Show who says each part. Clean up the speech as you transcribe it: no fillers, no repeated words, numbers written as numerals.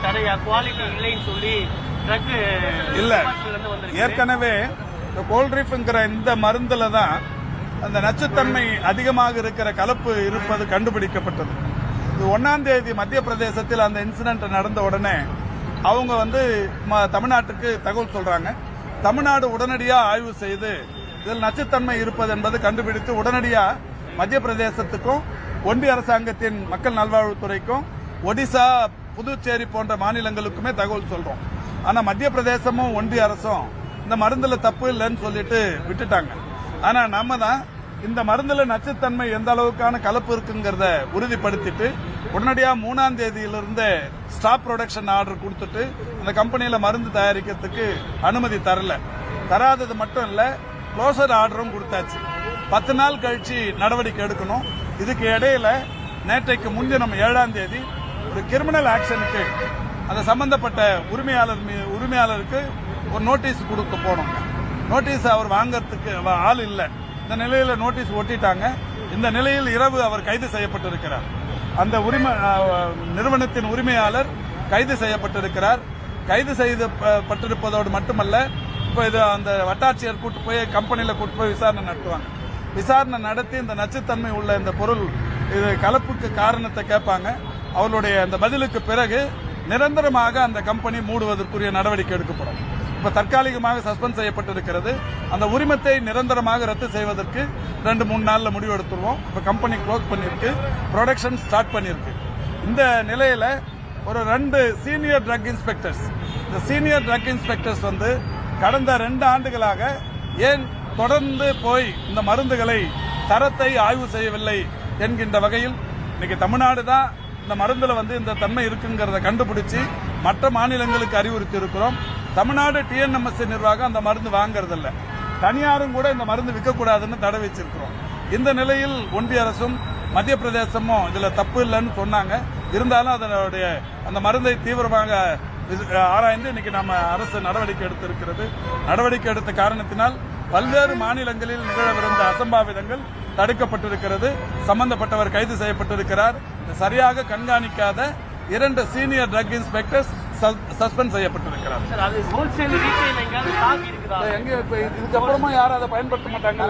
Speaker 1: தடையா குவாலிட்டி இல்லைன்னு சொல்லி ட்ரக்
Speaker 2: இல்ல ஏற்கனவே இந்த கோல்ட்ரீஃப்ங்கிற இந்த மருந்துல தான் அந்த நச்சுத்தன்மை அதிகமாக இருக்கிற கலப்பு இருப்பது கண்டுபிடிக்கப்பட்டது. இது 1ஆம் தேதி மத்திய பிரதேசத்தில் அந்த இன்சிடென்ட் நடந்த உடனே அவங்க தமிழ்நாட்டுக்கு தகவல் சொல்றாங்க. தமிழ்நாடு உடனடியாக ஆய்வு செய்து இதில் நச்சுத்தன்மை இருப்பது என்பது கண்டுபிடித்து உடனடியாக மத்திய பிரதேசத்துக்கும் ஒன்றிய அரசாங்கத்தின் மக்கள் நல்வாழ்வுத்துறைக்கும் ஒடிசா புதுச்சேரி போன்ற மாநிலங்களுக்குமே தகவல் சொல்றோம். ஆனா மத்திய பிரதேசமும் ஒன்றிய அரசும் இந்த மருந்துல தப்பு இல்லைன்னு சொல்லிட்டு விட்டுட்டாங்க. ஆனா நம்ம தான் இந்த மருந்துல நச்சுத்தன்மை எந்த அளவுக்கான கலப்பு இருக்குங்கிறத உறுதிப்படுத்திட்டு உடனடியாக 3ஆம் தேதியிலிருந்து ஸ்டாப் ப்ரொடக்ஷன் ஆர்டர் கொடுத்துட்டு அந்த கம்பெனியில மருந்து தயாரிக்கிறதுக்கு அனுமதி தராதது மட்டும் இல்ல, க்ளோசர் ஆர்டரும் கொடுத்தாச்சு. 10 நாள் கழிச்சு நடவடிக்கை எடுக்கணும். இதுக்கு இடையில நேற்றைக்கு முன்தினம் 7ஆம் தேதி ஒரு கிரிமினல் ஆக்ஷனுக்கு அந்த சம்பந்தப்பட்ட உரிமையாளருக்கு ஒரு நோட்டீஸ் கொடுக்க போனோங்க. நோட்டீஸ் அவர் வாங்கறதுக்கு ஆள் இல்லை. இந்த நிலையில நோட்டீஸ் ஒட்டிட்டாங்க. இந்த நிலையில் இரவு அவர் கைது செய்யப்பட்டிருக்கிறார். அந்த நிறுவனத்தின் உரிமையாளர் கைது செய்யப்பட்டிருக்கிறார். கைது செய்யப்பட்டிருப்பதோடு மட்டுமல்ல, இப்ப இது அந்த வட்டாட்சியர் கூட்டு போய் கம்பெனியில கூட்டு போய் விசாரணை நடத்துவாங்க. விசாரணை நடத்தி இந்த நச்சுத்தன்மை உள்ள இந்த பொருள் இது கலப்புக்கு காரணத்தை கேட்பாங்க. அவர்களுடைய அந்த பதிலுக்கு பிறகு நிரந்தரமாக அந்த கம்பெனி மூடுவதற்குரிய நடவடிக்கை எடுக்கப்படும். இப்ப தற்காலிகமாக சஸ்பெண்ட் செய்யப்பட்டிருக்கிறது. அந்த உரிமத்தை நிரந்தரமாக ரத்து செய்வதற்கு 2-3 நாள்ல முடிவு எடுத்துருவோம். இப்ப கம்பெனி க்ளோஸ் பண்ணிருக்கு, ப்ரொடக்ஷன் ஸ்டார்ட் பண்ணிருக்கு. இந்த நிலையில ஒரு 2 சீனியர் ட்ரக் இன்ஸ்பெக்டர்ஸ், இந்த சீனியர் ட்ரக் இன்ஸ்பெக்டர்ஸ் கடந்த 2 ஆண்டுகளாக ஏன் தொடர்ந்து போய் இந்த மருந்துகளை தரத்தை ஆய்வு செய்யவில்லை என்கின்ற வகையில் இன்னைக்கு தமிழ்நாடு தான் இந்த மருந்துல இந்த தன்மை இருக்குங்கிறத கண்டுபிடிச்சு மற்ற மாநிலங்களுக்கு அறிவுறுத்தி இருக்கிறோம். தமிழ்நாடு டிஎன்எம்எஸ்சி நிர்வாகம் அந்த மருந்து வாங்கறதில்ல. தனியாரும் கூட இந்த மருந்து விற்கக்கூடாதுன்னு தடை வச்சிருக்கிறோம். இந்த நிலையில் ஒன்றிய அரசும் மத்திய பிரதேசமும் இதுல தப்பு இல்லைன்னு சொன்னாங்க. இருந்தாலும் அதனுடைய அந்த மருந்தை தீவிரமாக ஆராய்ந்து இன்னைக்கு நம்ம அரசு நடவடிக்கை எடுத்திருக்கிறது. நடவடிக்கை எடுத்த காரணத்தினால் பல்வேறு மாநிலங்களில் நிகழவிருந்த அசம்பாவிதங்கள் தடுக்கப்பட்டிருக்கிறது. சம்பந்தப்பட்டவர் கைது செய்யப்பட்டிருக்கிறார். சரியாக கண்காணிக்காத 2 சீனியர் ட்ரக் இன்ஸ்பெக்டர்ஸ் சஸ்பெண்ட் செய்யப்பட்டிருக்கிறார். இதுக்கப்புறமா யாரும் அதை பயன்படுத்த மாட்டாங்க.